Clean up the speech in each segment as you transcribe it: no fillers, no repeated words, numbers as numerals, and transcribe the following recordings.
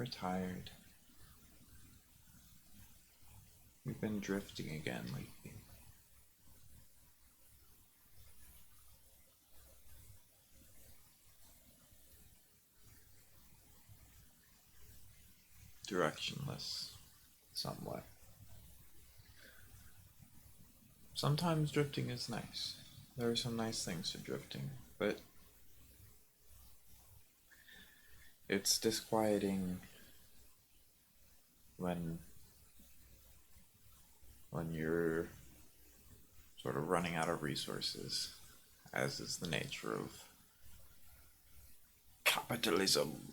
We're tired. We've been drifting again lately. Directionless, somewhat. Sometimes drifting is nice. There are some nice things to drifting, but it's disquieting when you're sort of running out of resources, as is the nature of capitalism.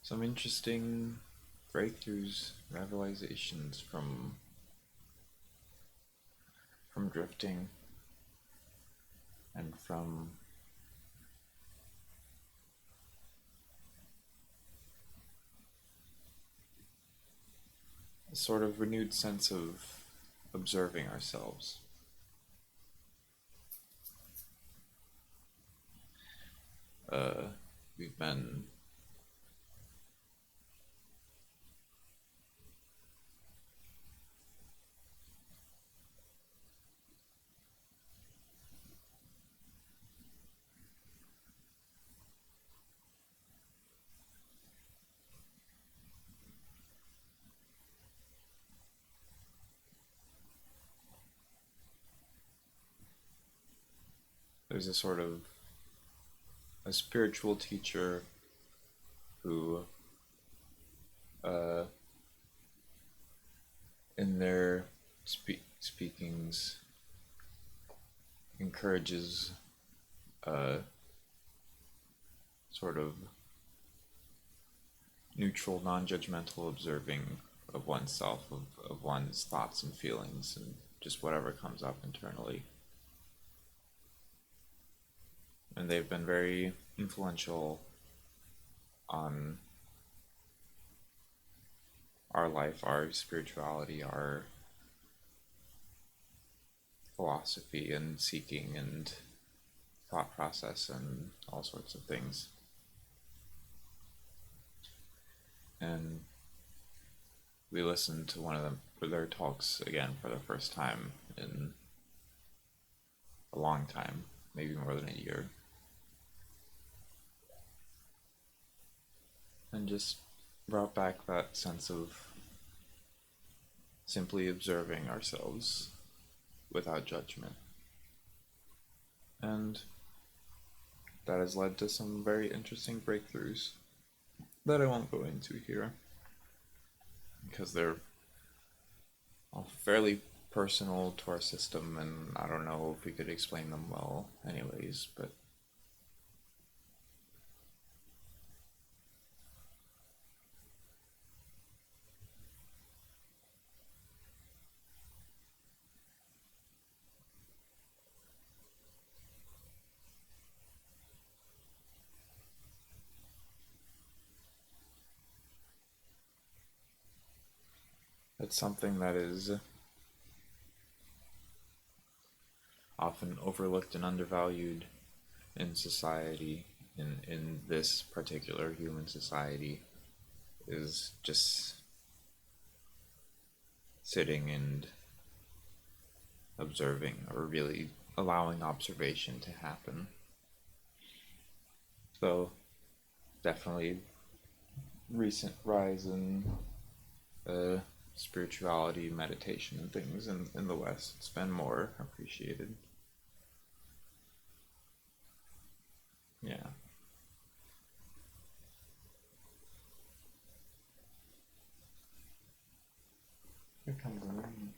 Some interesting breakthroughs, revelations from drifting and from a sort of renewed sense of observing ourselves. We've been there's a sort of a spiritual teacher who, uh, in their speakings, encourages sort of neutral, non-judgmental observing of oneself, of one's thoughts and feelings, and just whatever comes up internally. And they've been very influential on our life, our spirituality, our philosophy and seeking and thought process and all sorts of things. And we listened to one of them for their talks again for the first time in a long time, maybe more than a year. And just brought back that sense of simply observing ourselves without judgment. And that has led to some very interesting breakthroughs that I won't go into here because they're all fairly personal to our system, and I don't know if we could explain them well anyways, but it's something that is often overlooked and undervalued in society, in this particular human society, is just sitting and observing, or really allowing observation to happen. So definitely recent rise in spirituality, meditation, and things in the West. It's been more appreciated. Yeah. Here comes the rain.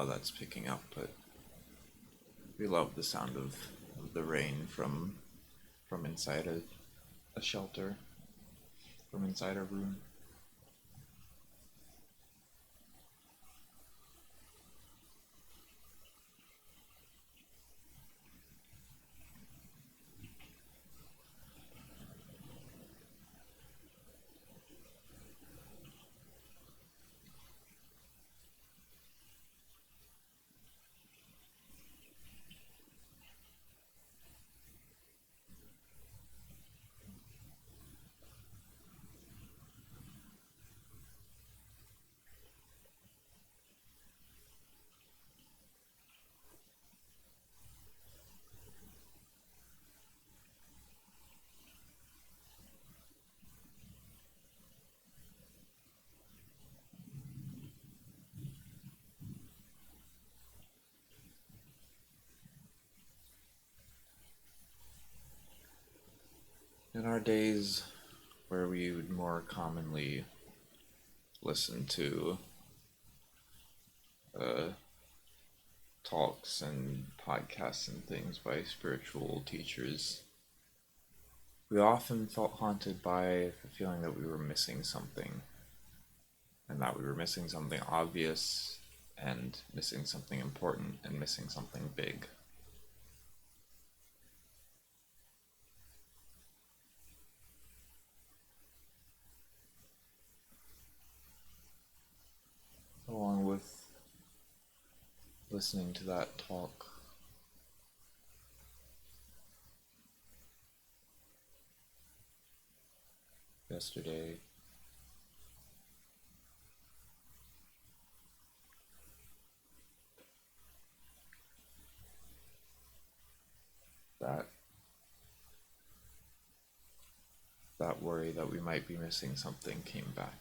umbrella that's picking up, but we love the sound of the rain from inside a shelter, from inside a room. In our days where we would more commonly listen to uh, talks and podcasts and things by spiritual teachers, we often felt haunted by the feeling that we were missing something, and that we were missing something obvious, and missing something important, and missing something big. Along with listening to that talk yesterday, that that worry that we might be missing something came back.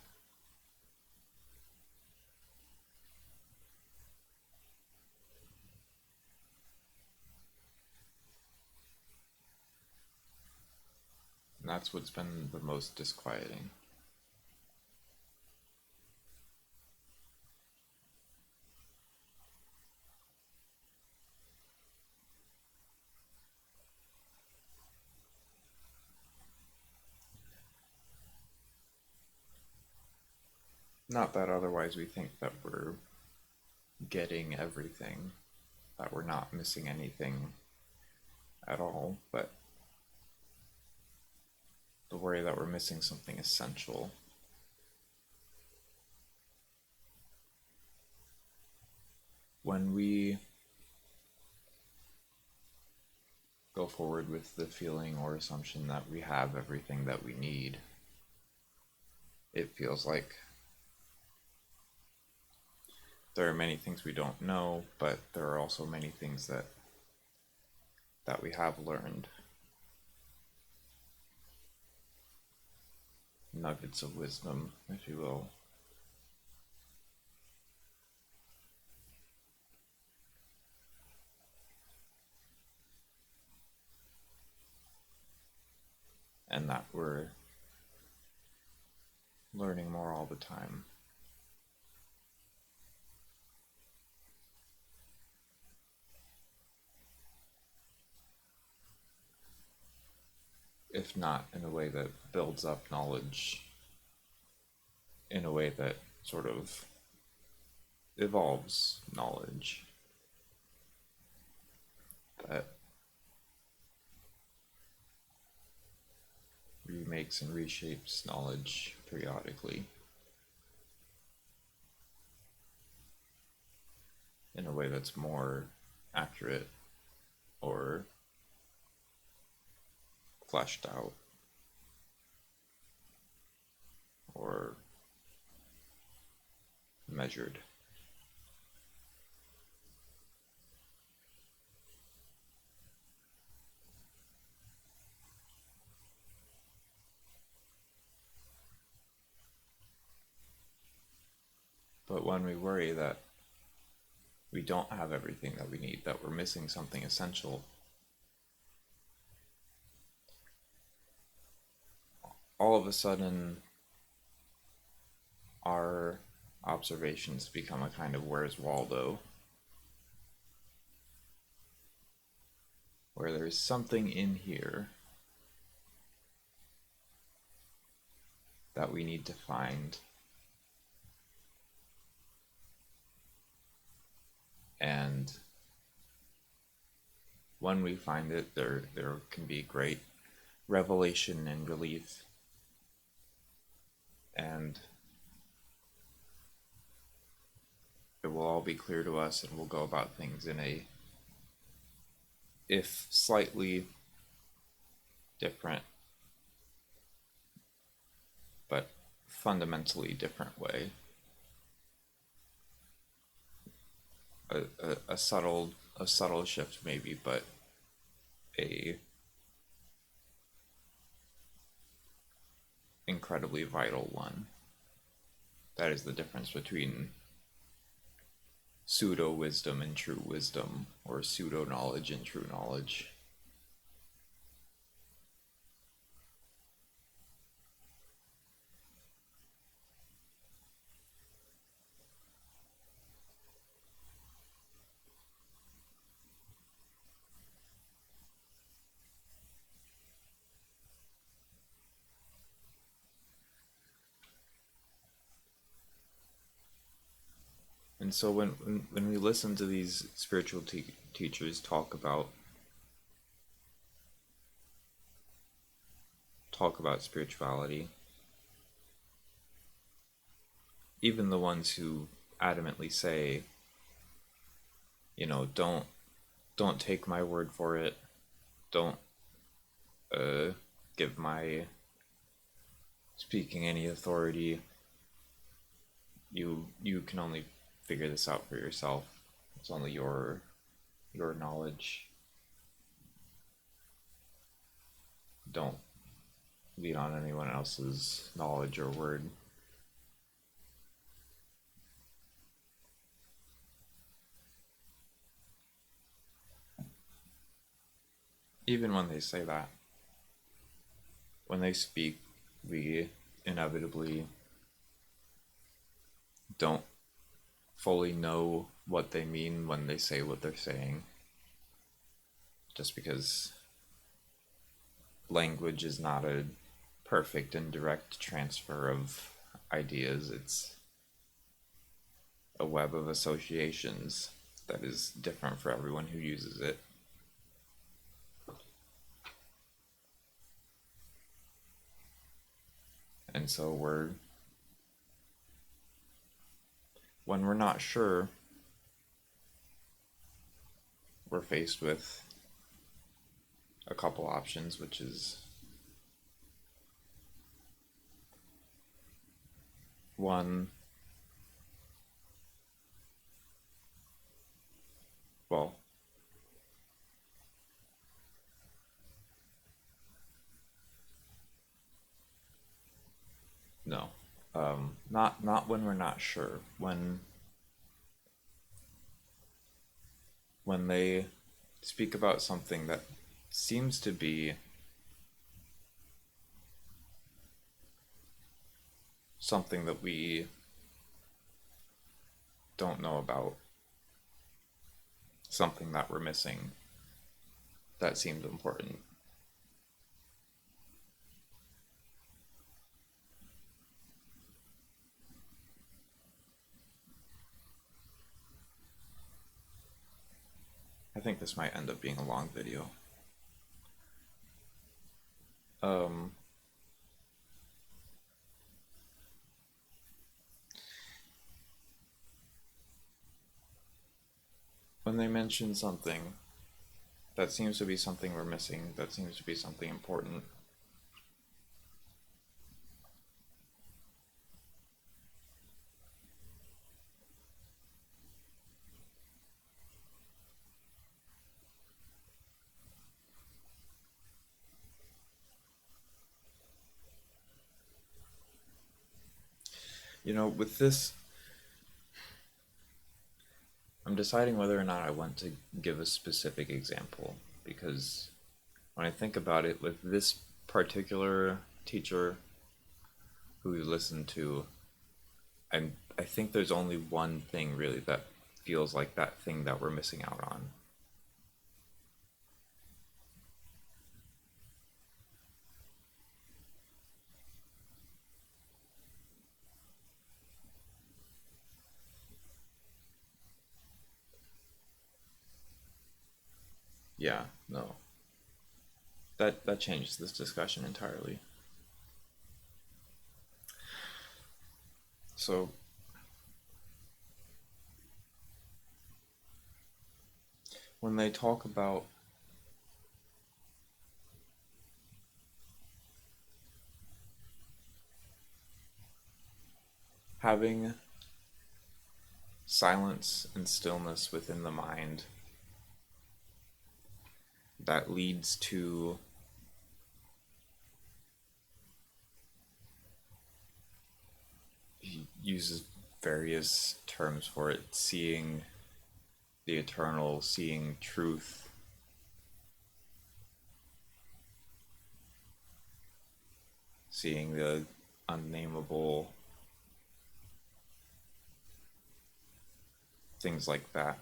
And that's what's been the most disquieting. Not that otherwise we think that we're getting everything, that we're not missing anything at all, but the worry that we're missing something essential. When we go forward with the feeling or assumption that we have everything that we need, it feels like there are many things we don't know, but there are also many things that we have learned. Nuggets of wisdom, if you will. And that we're learning more all the time. If not in a way that builds up knowledge, in a way that sort of evolves knowledge, that remakes and reshapes knowledge periodically in a way that's more accurate or fleshed out or measured. But when we worry that we don't have everything that we need, that we're missing something essential, all of a sudden our observations become a kind of Where's Waldo where there's something in here that we need to find. And when we find it, there can be great revelation and relief. And it will all be clear to us, and we'll go about things in a, if slightly different, but fundamentally different way. A subtle shift maybe, but a incredibly vital one. That is the difference between pseudo wisdom and true wisdom, or pseudo knowledge and true knowledge. And so when we listen to these spiritual teachers talk about spirituality, even the ones who adamantly say, you know, don't take my word for it, don't give my speaking any authority. You can only figure this out for yourself. It's only your knowledge. Don't lean on anyone else's knowledge or word. Even when they say that, when they speak, we inevitably don't fully know what they mean when they say what they're saying, just because language is not a perfect and direct transfer of ideas. It's a web of associations that is different for everyone who uses it. And so when we're not sure, we're faced with a couple options, which is one, well, no, not when we're not sure. When they speak about something that seems to be something that we don't know about, something that we're missing, that seems important. I think this might end up being a long video. Um, when they mention something that seems to be something we're missing, that seems to be something important, you know, with this, I'm deciding whether or not I want to give a specific example, because when I think about it, with this particular teacher who we listened to, I think there's only one thing really that feels like that thing that we're missing out on. Yeah, no. That changes this discussion entirely. So when they talk about having silence and stillness within the mind that leads to he uses various terms for it, seeing the eternal, seeing truth, seeing the unnameable, things like that.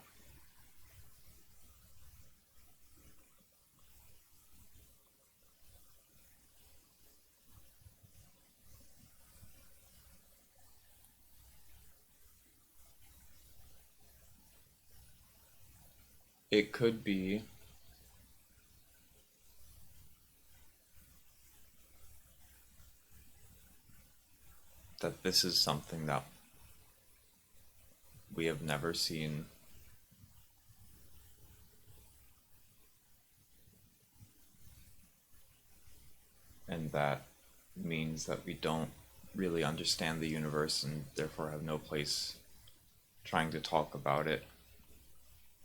It could be that this is something that we have never seen, and that means that we don't really understand the universe and therefore have no place trying to talk about it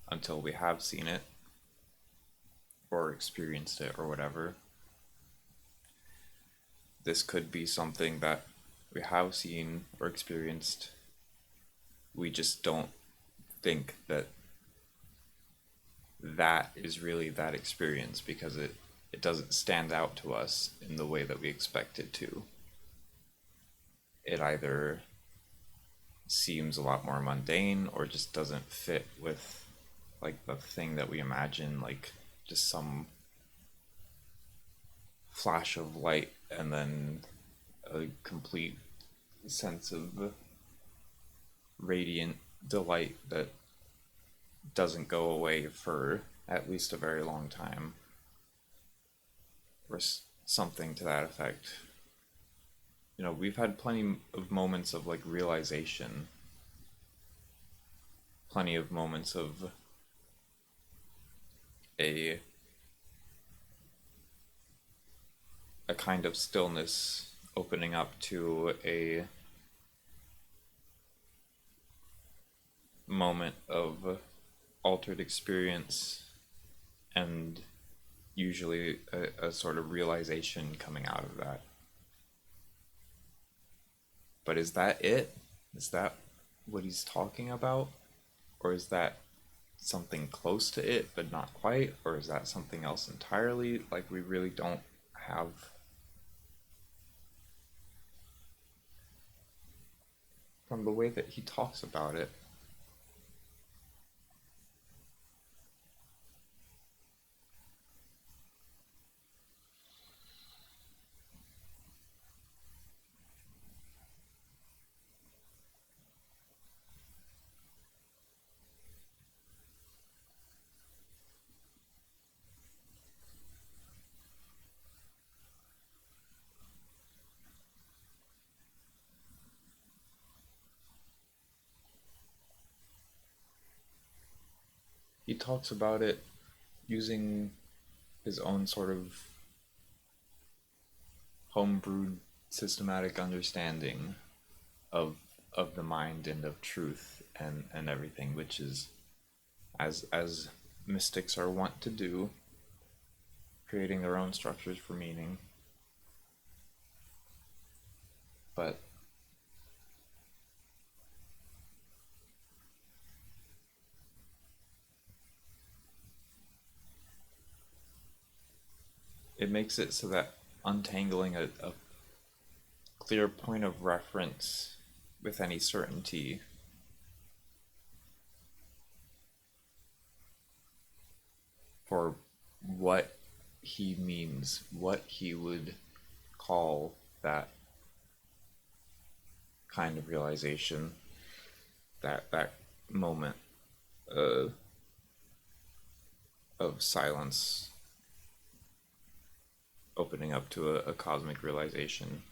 until we have seen it or experienced it or whatever. This could be something that we have seen or experienced. We just don't think that that is really that experience because it doesn't stand out to us in the way that we expect it to. It either seems a lot more mundane or just doesn't fit with like the thing that we imagine, like just some flash of light and then a complete sense of radiant delight that doesn't go away for at least a very long time, or something to that effect. You know, we've had plenty of moments of like realization, plenty of moments of a a kind of stillness opening up to a moment of altered experience and usually a sort of realization coming out of that. But is that it? Is that what he's talking about? Or is that something close to it but not quite? Or is that something else entirely? Like, we really don't have, from the way that he talks about it, he talks about it using his own sort of homebrewed systematic understanding of the mind and of truth and everything, which is as mystics are wont to do, creating their own structures for meaning. But it makes it so that untangling a clear point of reference with any certainty for what he means, what he would call that kind of realization, that moment. Uh, of silence opening up to a cosmic realization.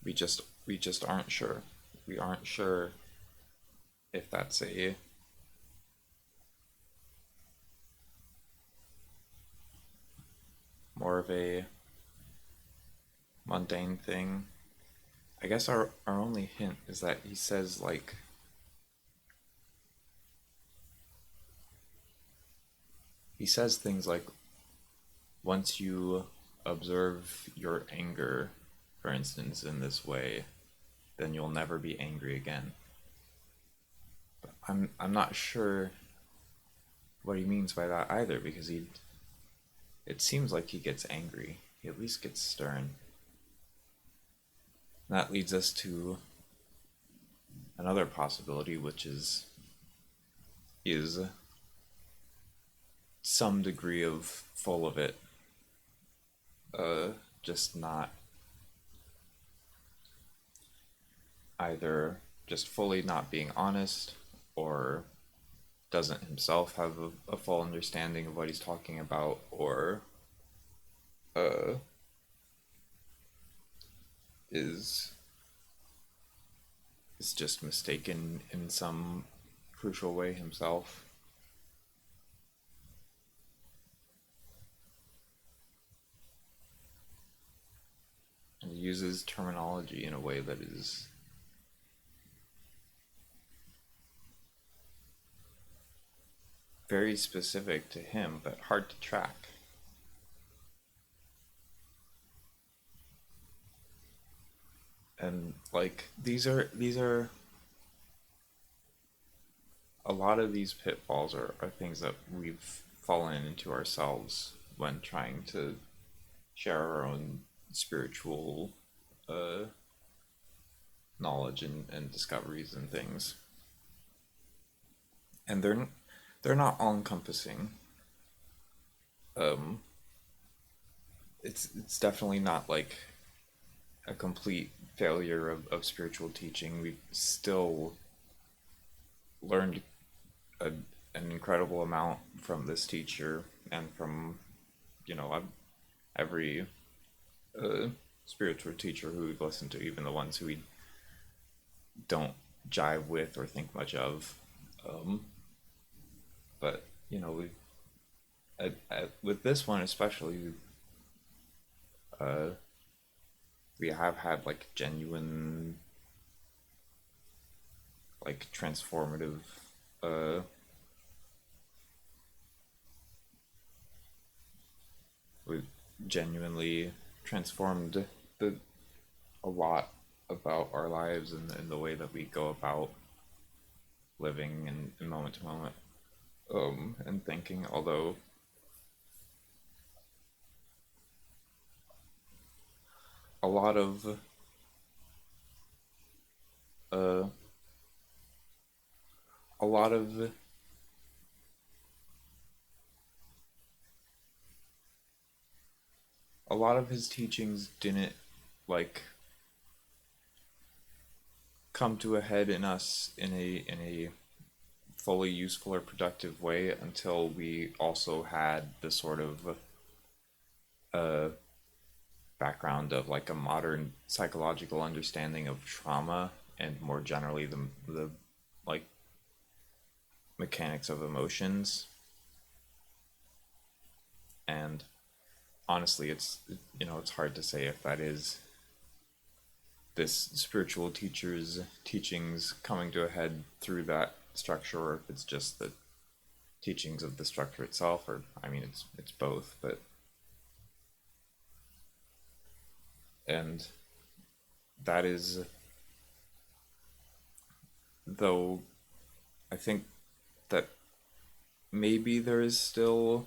We just aren't sure. We aren't sure if that's a more of a mundane thing. I guess our only hint is that he says like he says things like once you observe your anger, for instance, in this way, then you'll never be angry again. I'm not sure what he means by that either because he it seems like he gets angry. He at least gets stern. And that leads us to another possibility, which is some degree of full of it, uh, just not either just fully not being honest or doesn't himself have a full understanding of what he's talking about or uh, is is just mistaken in some crucial way himself. And he uses terminology in a way that is very specific to him but hard to track. And like these are a lot of these pitfalls are things that we've fallen into ourselves when trying to share our own spiritual uh, knowledge and discoveries and things. And they're not all encompassing. Um, it's definitely not like a complete failure of spiritual teaching. We still learned a, an incredible amount from this teacher and from you know every uh, spiritual teacher who we've listened to, even the ones who we don't jive with or think much of. Um, but you know, with this one especially, uh, we have had like genuine, like transformative, uh, we've genuinely transformed the a lot about our lives and the way that we go about living in moment to moment and thinking. Although a lot of uh, a lot of a lot of his teachings didn't like come to a head in us in a fully useful or productive way until we also had the sort of uh, background of like a modern psychological understanding of trauma and more generally the like mechanics of emotions. And honestly, it's it's hard to say if that is this spiritual teacher's teachings coming to a head through that structure, or if it's just the teachings of the structure itself, or I mean, it's both. But and that is though I think that maybe there is still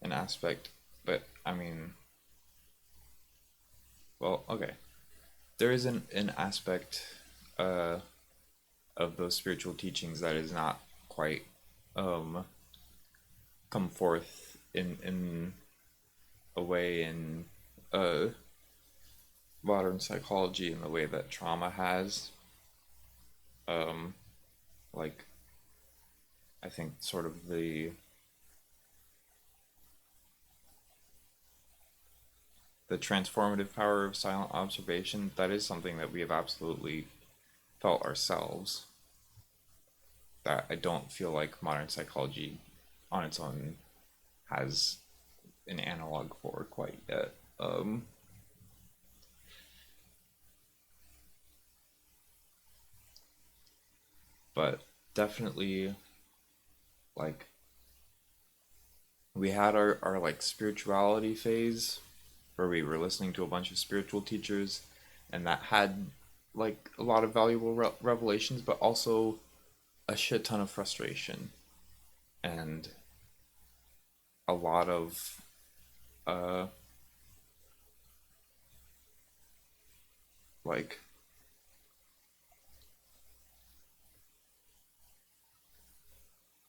an aspect, but I mean, well, okay, there is an aspect uh, of those spiritual teachings that is not quite um, come forth in a way in uh, modern psychology in the way that trauma has. Um, like I think sort of the transformative power of silent observation, that is something that we have absolutely felt ourselves, that I don't feel like modern psychology on its own has an analog for quite yet. But definitely, like, we had our like spirituality phase where we were listening to a bunch of spiritual teachers, and that had like a lot of valuable revelations, but also a shit ton of frustration and a lot of uh like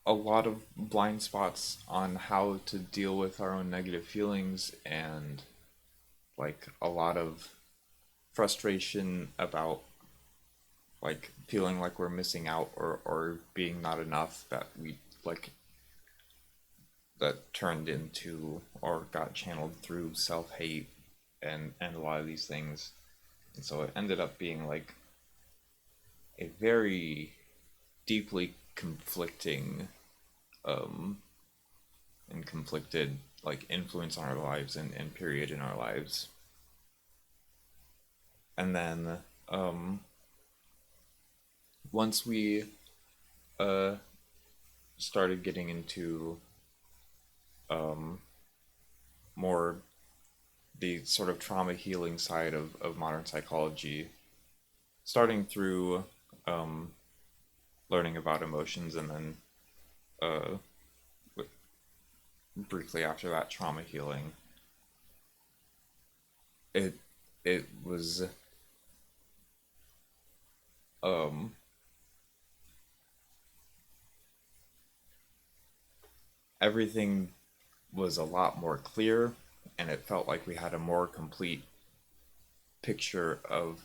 a lot of blind spots on how to deal with our own negative feelings, and like a lot of frustration about like feeling like we're missing out, or being not enough, that we like that turned into or got channeled through self-hate and a lot of these things. And so it ended up being like a very deeply conflicting um and conflicted like influence on our lives, and period in our lives. And then um once we uh started getting into um more the sort of trauma healing side of modern psychology, starting through um learning about emotions, and then uh briefly after that trauma healing, it it was um everything was a lot more clear, and it felt like we had a more complete picture of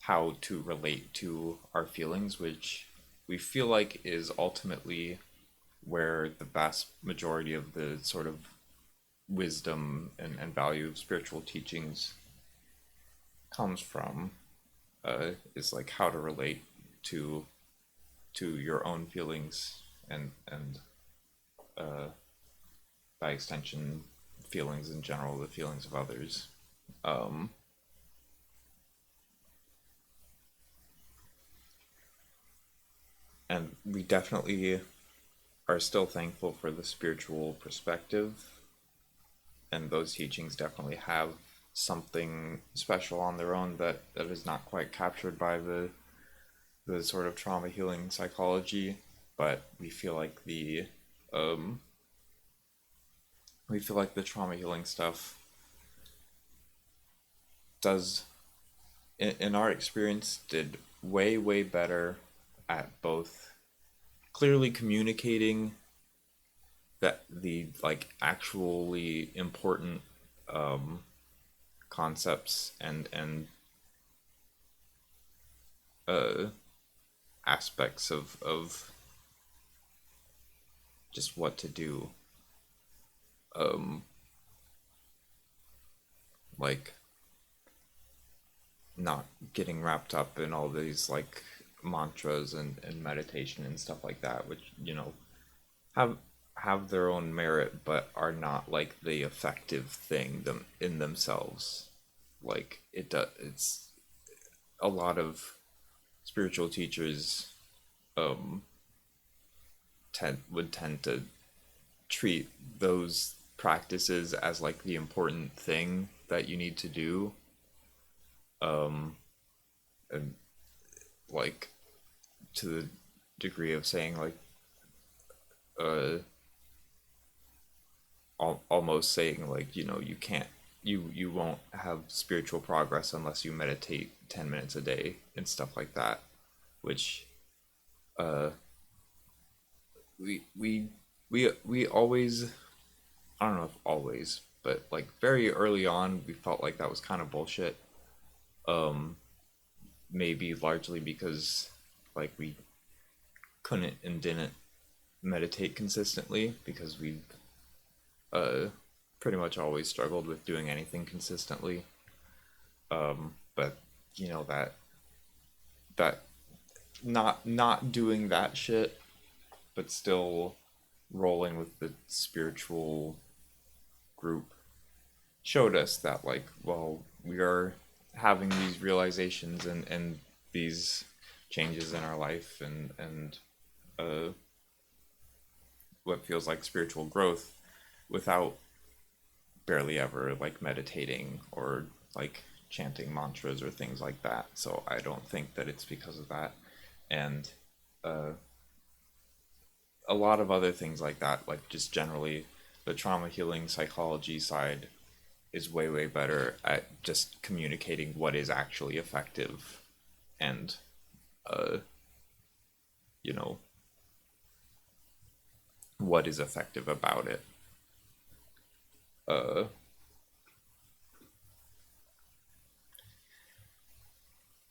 how to relate to our feelings, which we feel like is ultimately where the vast majority of the sort of wisdom and value of spiritual teachings comes from, is like how to relate to your own feelings, and by extension feelings in general, the feelings of others. um, and we definitely are still thankful for the spiritual perspective, and those teachings definitely have something special on their own that is not quite captured by the sort of trauma healing psychology. But um, we feel like the trauma healing stuff does, in our experience, did way better at both clearly communicating that the like actually important um, concepts and aspects of just what to do, um, like not getting wrapped up in all these like mantras and meditation and stuff like that, which have have their own merit, but are not like the effective thing them in themselves. Like it's a lot of spiritual teachers um tend to treat those practices as like the important thing that you need to do, um and like to the degree of saying like uh almost saying like you can't, you won't have spiritual progress unless you meditate 10 minutes a day and stuff like that, which uh we we we always, I don't know if always, but like very early on we felt like that was kind of bullshit. Um, Maybe largely because like we couldn't and didn't meditate consistently because we uh pretty much always struggled with doing anything consistently. But you know that not doing that shit, but still rolling with the spiritual group showed us that like, well, we are having these realizations and these changes in our life and uh, what feels like spiritual growth without barely ever like meditating or like chanting mantras or things like that. So I don't think that it's because of that. And uh, a lot of other things like that, like just generally the trauma healing psychology side is way, way better at just communicating what is actually effective and, uh, you know, what is effective about it. Uh,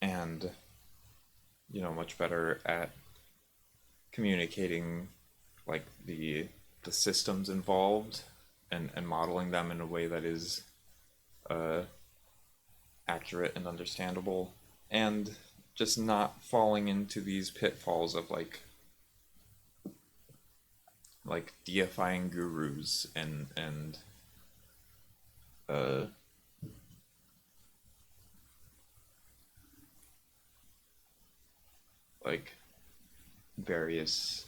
and, much better at communicating like the systems involved and modeling them in a way that is uh, accurate and understandable, and just not falling into these pitfalls of like deifying gurus and uh, like various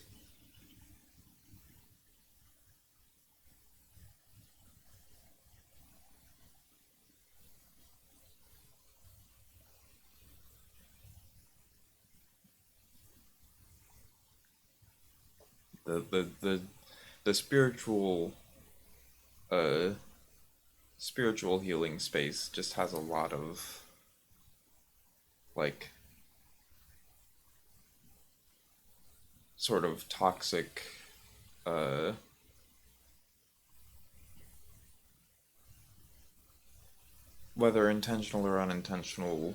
the uh spiritual healing space just has a lot of like sort of toxic uh whether intentional or unintentional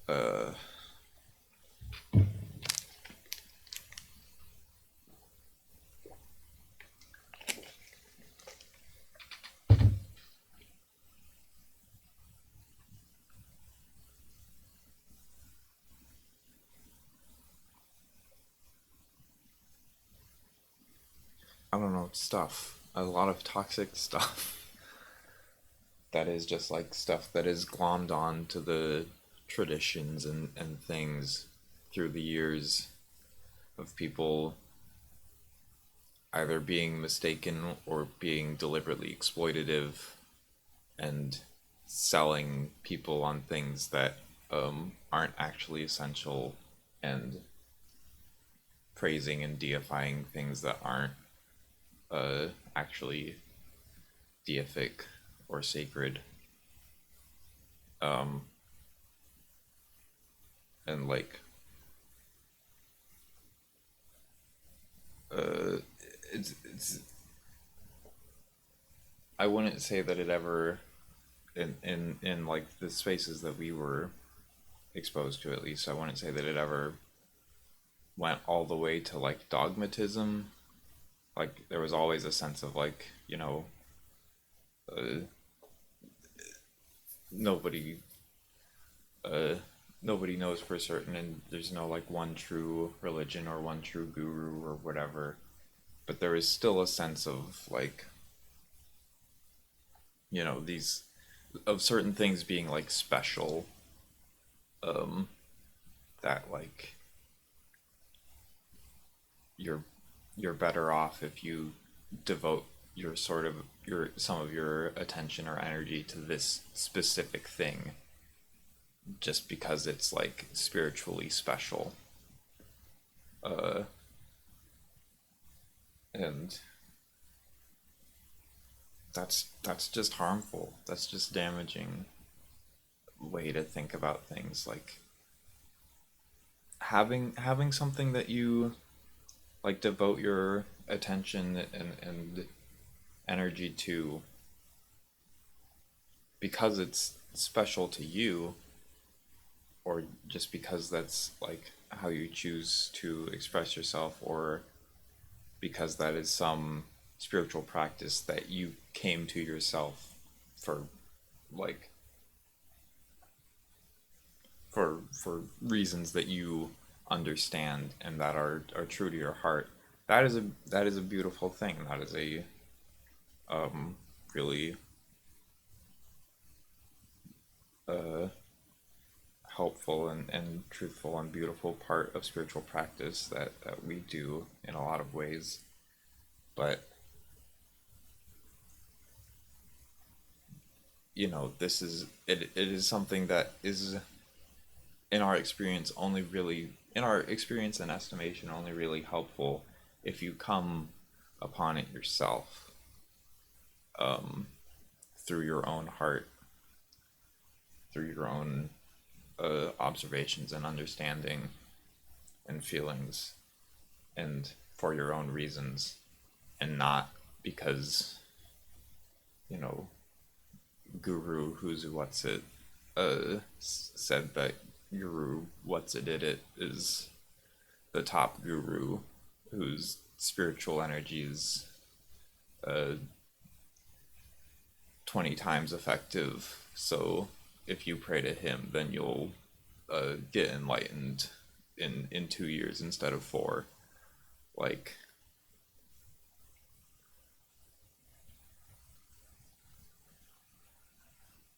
uh I don't know, stuff, a lot of toxic stuff that is just like stuff that is glommed on to the traditions and things through the years of people either being mistaken or being deliberately exploitative and selling people on things that aren't actually essential and praising and deifying things that aren't actually deific or sacred. Um, and like, uh, it's I wouldn't say that it ever in like the spaces that we were exposed to, at least I wouldn't say that it ever went all the way to like dogmatism. Like there was always a sense of like, uh, nobody uh, nobody knows for certain, and there's no like one true religion or one true guru or whatever. But there is still a sense of like, these of certain things being like special, um, that like you're you're better off if you devote your sort of your some of your attention or energy to this specific thing just because it's like spiritually special. uh and that's just harmful, that's just damaging way to think about things. Like having something that you like devote your attention and energy to because it's special to you, or just because that's like how you choose to express yourself, or because that is some spiritual practice that you came to yourself for, like, for reasons that you understand and that are true to your heart. That is a beautiful thing. That is a really uh, helpful and truthful and beautiful part of spiritual practice that we do in a lot of ways. But it is something that is, in our experience and estimation, only really helpful if you come upon it yourself, through your own heart, through your own observations and understanding and feelings, and for your own reasons, and not because, you know, Guru who's what's it said that Guru what's it did it is the top guru whose spiritual energy is uh, 20 times effective. So if you pray to him, then you'll get enlightened in 2 years instead of four. Like,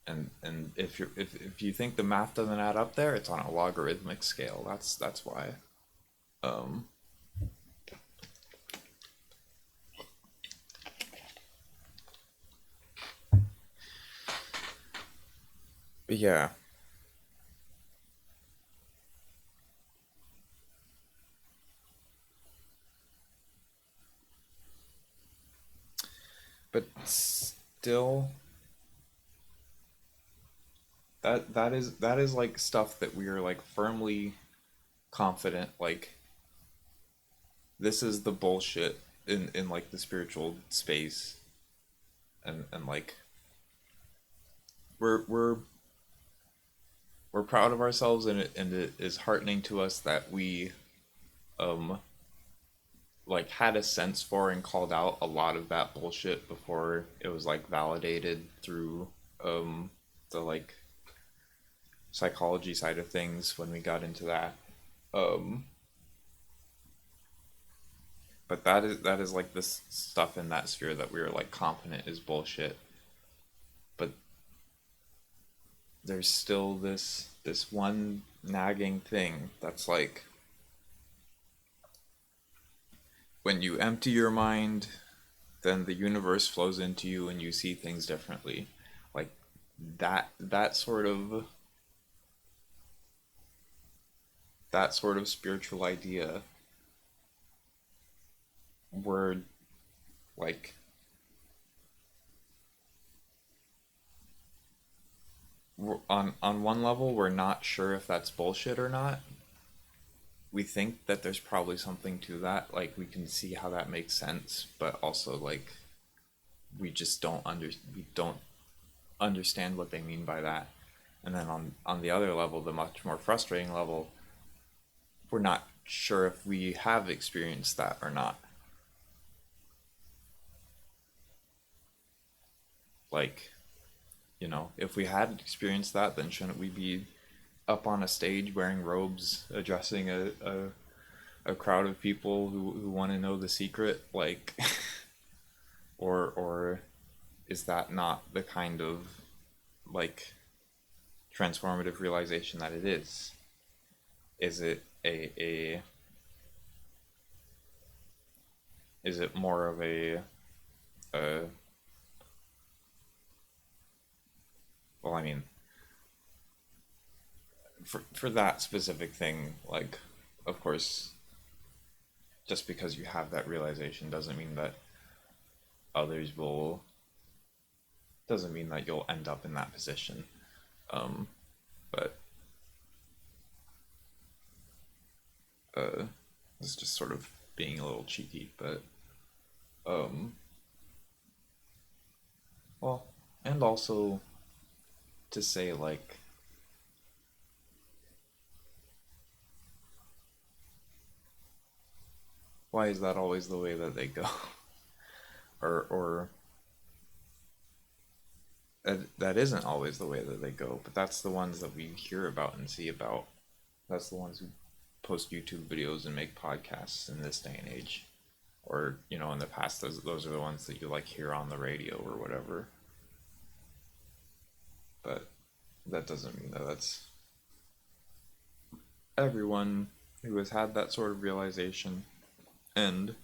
and if you think the math doesn't add up there, it's on a logarithmic scale. That's why. Um, but yeah, but still, that is like stuff that we are like firmly confident, like, this is the bullshit in like the spiritual space, and like we're we're we're proud of ourselves, and it is heartening to us that we um like had a sense for and called out a lot of that bullshit before it was like validated through the like psychology side of things when we got into that. um but that is like this stuff in that sphere that we were like confident is bullshit. But there's still this one nagging thing that's like, when you empty your mind, then the universe flows into you and you see things differently. Like, that sort of spiritual idea, where, like, on one level we're not sure if that's bullshit or not. We think that there's probably something to that, like we can see how that makes sense, but also like we don't understand what they mean by that. And then on the other level, the much more frustrating level, we're not sure if we have experienced that or not. Like, if we had experienced that, then shouldn't we be up on a stage wearing robes addressing a crowd of people who want to know the secret? Like, or is that not the kind of, like, transformative realization that it is? Is it is it more of a well, I mean, for that specific thing, like, of course, just because you have that realization others will doesn't mean that you'll end up in that position. um but uh it's just sort of being a little cheeky. But um well, and also, to say like why is that always the way that they go? Or that isn't always the way that they go, but that's the ones that we hear about and see about. That's the ones who post YouTube videos and make podcasts in this day and age. Or, in the past, those are the ones that you like hear on the radio or whatever. But that doesn't mean that that's everyone who has had that sort of realization. And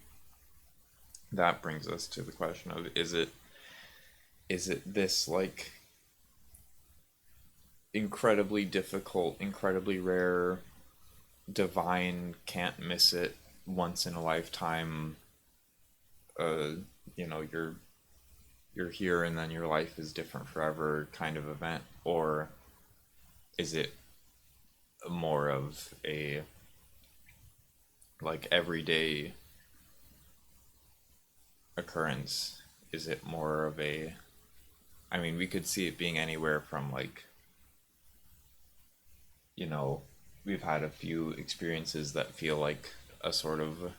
that brings us to the question of is it this like incredibly difficult, incredibly rare, divine, can't miss it, once in a lifetime, uh, you're here and then your life is different forever kind of event, or is it more of a like everyday occurrence? Is it more of a, I mean, we could see it being anywhere from like, you know, we've had a few experiences that feel like a sort of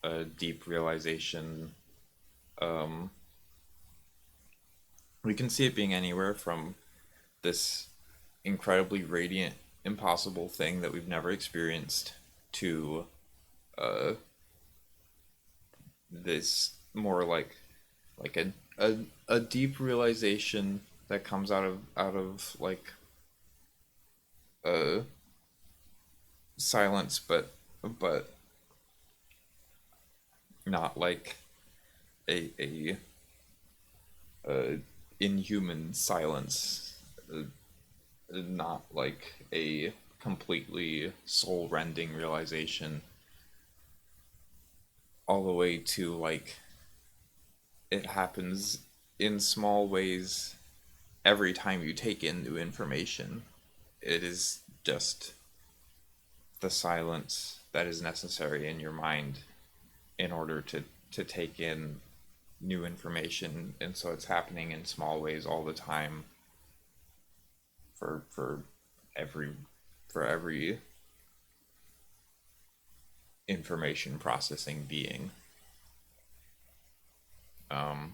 a deep realization. Um, we can see it being anywhere from this incredibly radiant, impossible thing that we've never experienced to uh, this more like a deep realization that comes out of like uh, silence, but not like a uh, inhuman silence, uh, not like a completely soul-rending realization, all the way to like it happens in small ways every time you take in new information. It is just the silence that is necessary in your mind in order to take in new information, and so it's happening in small ways all the time for every for every information processing being. um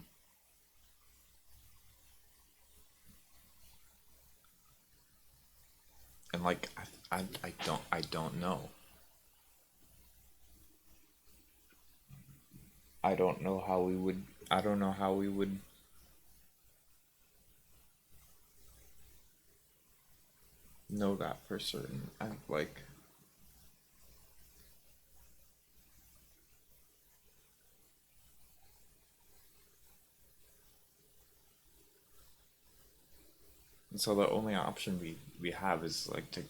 and like I don't know. I don't know how we would know that for certain. I like and so the only option we have is like to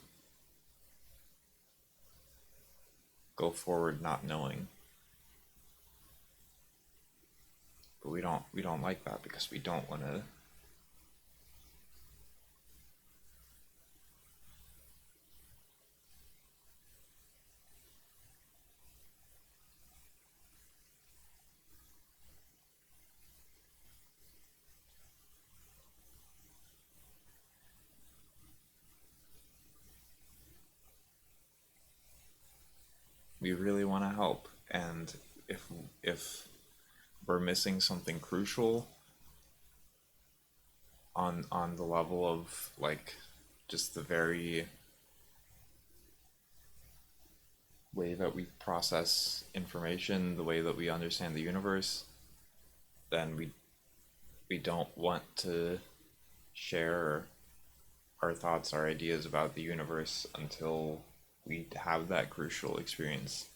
go forward not knowing. But we don't like that because we don't want to. We really want to help, and if we're missing something crucial on the level of like just the very way that we process information, the way that we understand the universe, then we don't want to share our thoughts, our ideas about the universe until we have that crucial experience.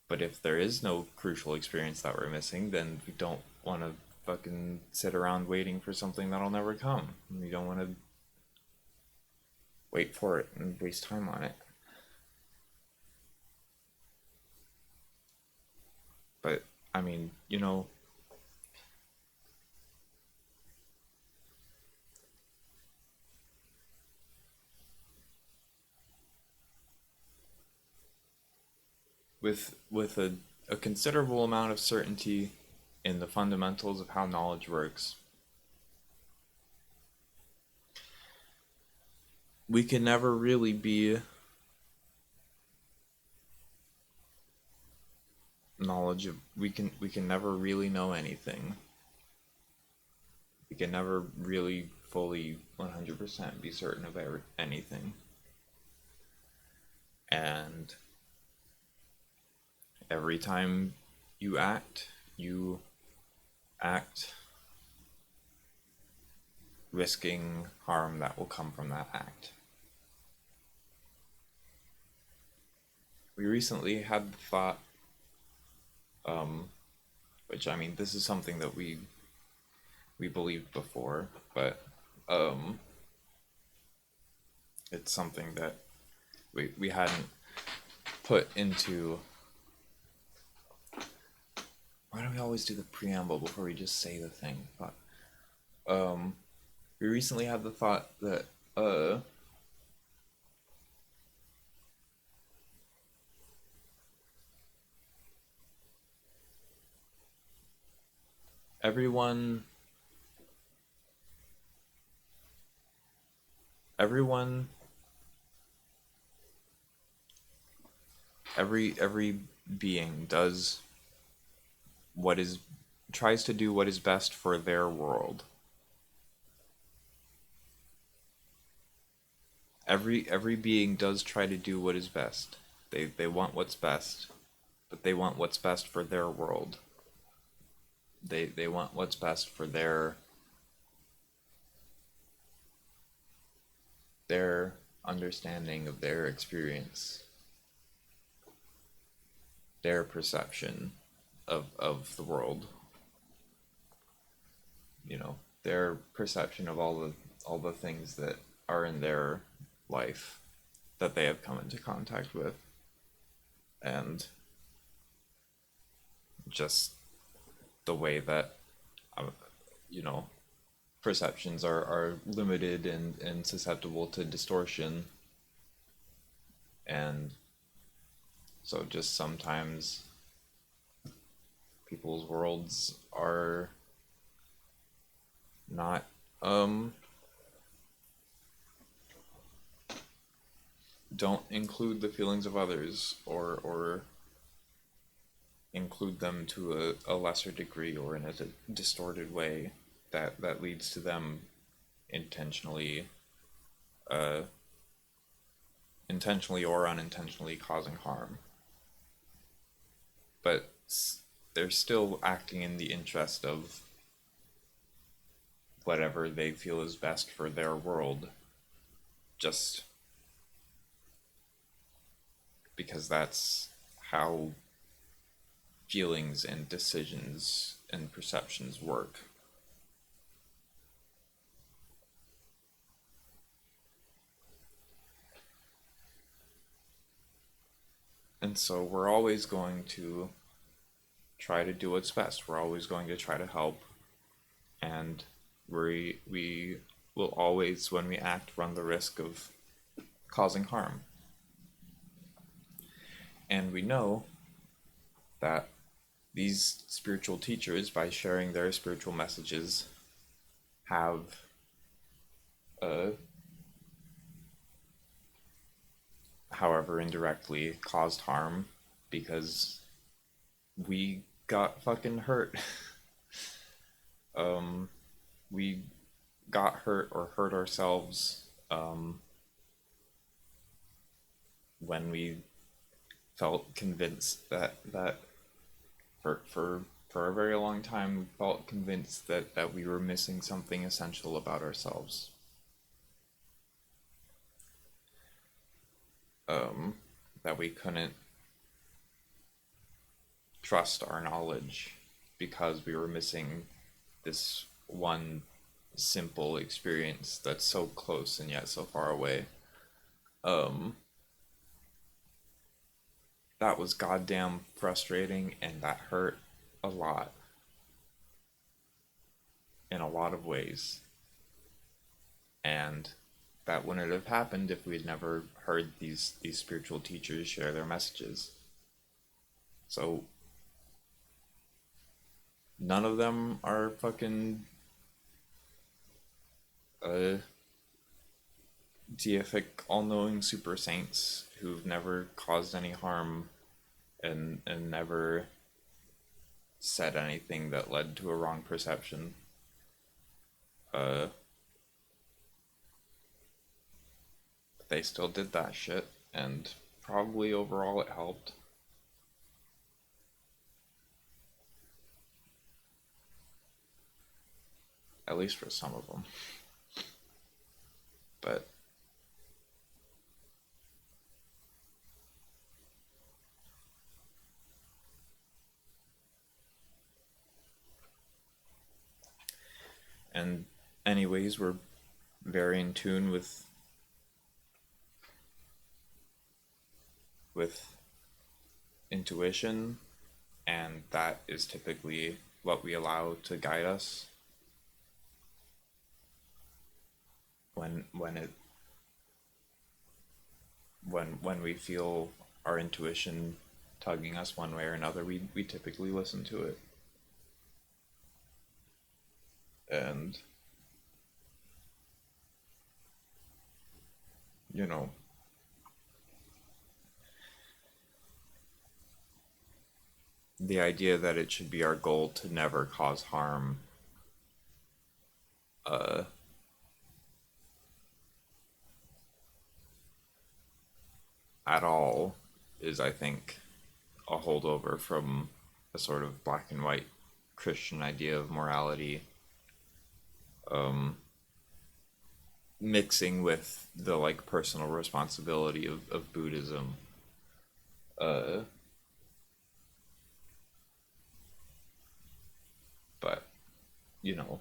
But if there is no crucial experience that we're missing, then we don't want to fucking sit around waiting for something that'll never come. We don't want to wait for it and waste time on it. But I mean, with a considerable amount of certainty in the fundamentals of how knowledge works, we can never really be knowledge of we can never really know anything. We can never really fully 100% be certain of anything. And every time you act risking harm that will come from that act. We recently had the thought, um, which I mean, this is something that we believed before, but um, it's something that we hadn't put into. Why do we always do the preamble before we just say the thing? But we recently had the thought that everyone everyone every being does what is tries to do what is best for their world. Every being does try to do what is best. They want what's best, but they want what's best for their world. They want what's best for their understanding of their experience, their perception of the world. You know, their perception of all the things that are in their life that they have come into contact with, and just the way that uh, you know perceptions are limited and susceptible to distortion, and so just sometimes people's worlds are not don't include the feelings of others, or include them to a lesser degree or in a distorted way that leads to them intentionally uh, intentionally or unintentionally causing harm, but they're still acting in the interest of whatever they feel is best for their world, just because that's how feelings and decisions and perceptions work. And so we're always going to try to do what's best. We're always going to try to help, and we will always, when we act, run the risk of causing harm. And we know that these spiritual teachers, by sharing their spiritual messages, have uh, however indirectly caused harm, because we got fucking hurt. We got hurt or hurt ourselves when we felt convinced that for a very long time we felt convinced that we were missing something essential about ourselves. That we couldn't trust our knowledge because we were missing this one simple experience that's so close and yet so far away. Um, that was goddamn frustrating, and that hurt a lot in a lot of ways. And that wouldn't have happened if we had never heard these spiritual teachers share their messages. So none of them are fucking uh deific, all-knowing super saints who've never caused any harm and never said anything that led to a wrong perception. Uh, they still did that shit, and probably overall it helped. At least for some of them. But and anyways, we're very in tune with intuition, and that is typically what we allow to guide us when it when we feel our intuition tugging us one way or another, we typically listen to it. And you know, the idea that it should be our goal to never cause harm uh at all is, I think, a holdover from a sort of black and white Christian idea of morality, um, mixing with the like personal responsibility of Buddhism. Uh, but you know,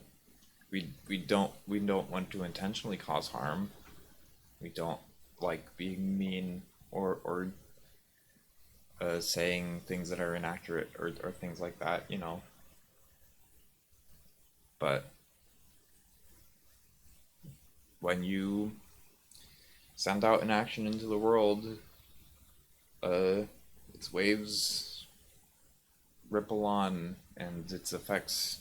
we don't want to intentionally cause harm. We don't like being mean or saying things that are inaccurate or things like that. But when you send out an action into the world, uh, its waves ripple on, and its effects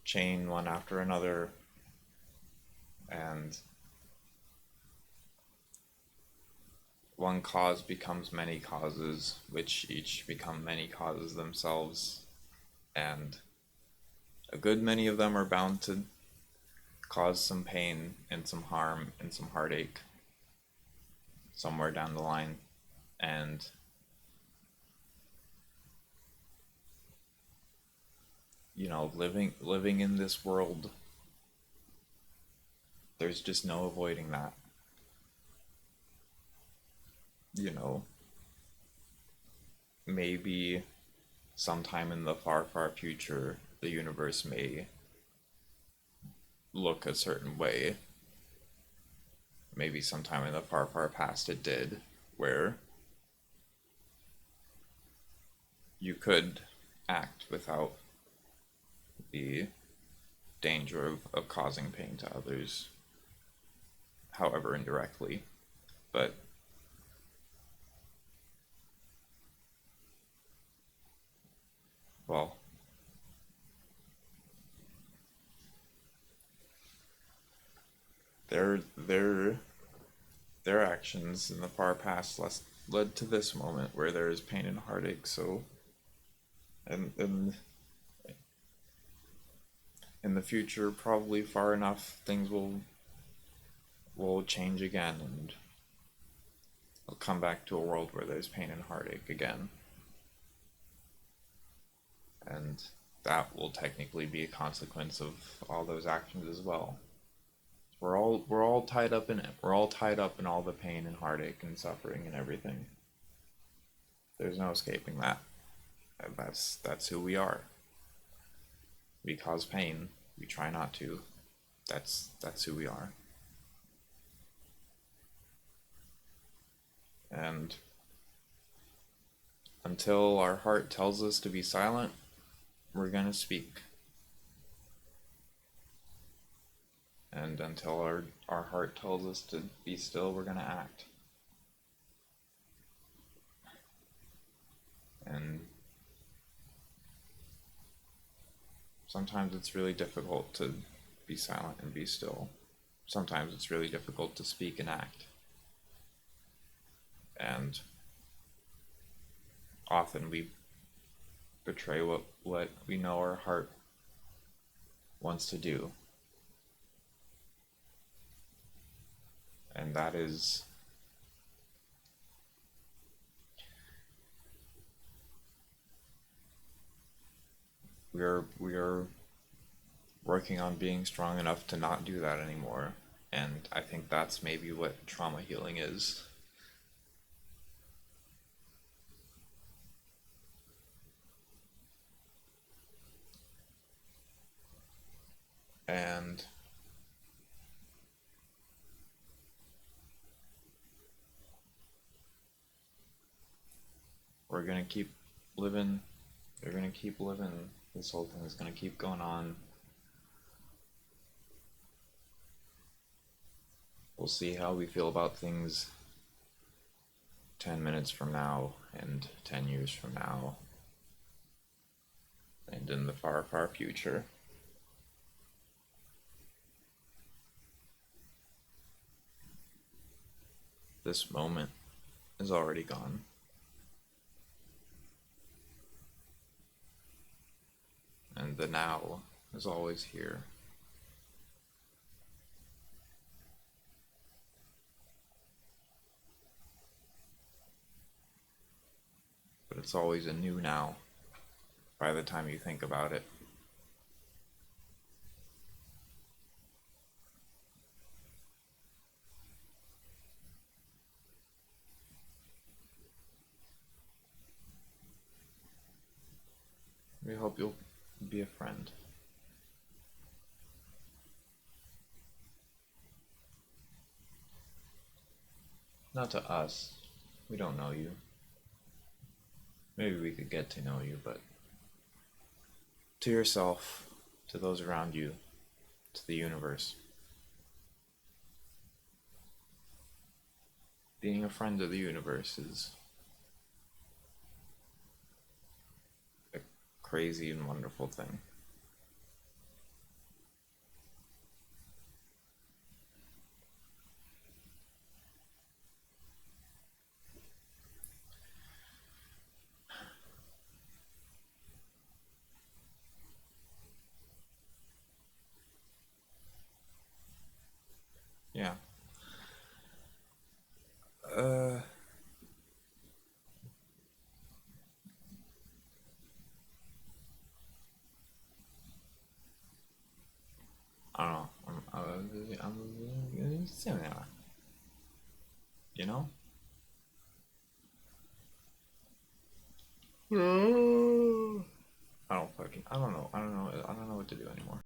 chain one after another, and one cause becomes many causes, which each become many causes themselves, and a good many of them are bound to cause some pain and some harm and some heartache somewhere down the line. And living in this world, there's just no avoiding that. You know, maybe sometime in the far, far future, the universe may look a certain way. Maybe sometime in the far, far past it did, where you could act without the danger of causing pain to others, however indirectly. But well, their actions in the far past led to this moment where there is pain and heartache. So, and in the future, probably far enough, things will change again, and we'll come back to a world where there's pain and heartache again. And that will technically be a consequence of all those actions as well. We're all tied up in it. We're all tied up in all the pain and heartache and suffering and everything. There's no escaping that. That's who we are. We cause pain. We try not to. That's who we are. And until our heart tells us to be silent, we're gonna speak. And until our heart tells us to be still, we're gonna act. And sometimes it's really difficult to be silent and be still. sometimes it's really difficult to speak and act. And often we betray what we know our heart wants to do. And that is we are working on being strong enough to not do that anymore. And I think that's maybe what trauma healing is. And we're gonna keep living. We're gonna keep living. This whole thing is gonna keep going on. We'll see how we feel about things 10 minutes from now, and 10 years from now, and in the far, far future. This moment is already gone. And the now is always here. But it's always a new now by the time you think about it. We hope you'll be a friend. Not to us. We don't know you. Maybe we could get to know you, but to yourself, to those around you, to the universe. Being a friend of the universe is a crazy and wonderful thing. Yeah. Uh, I don't know. You know? I don't know. I don't know what to do anymore.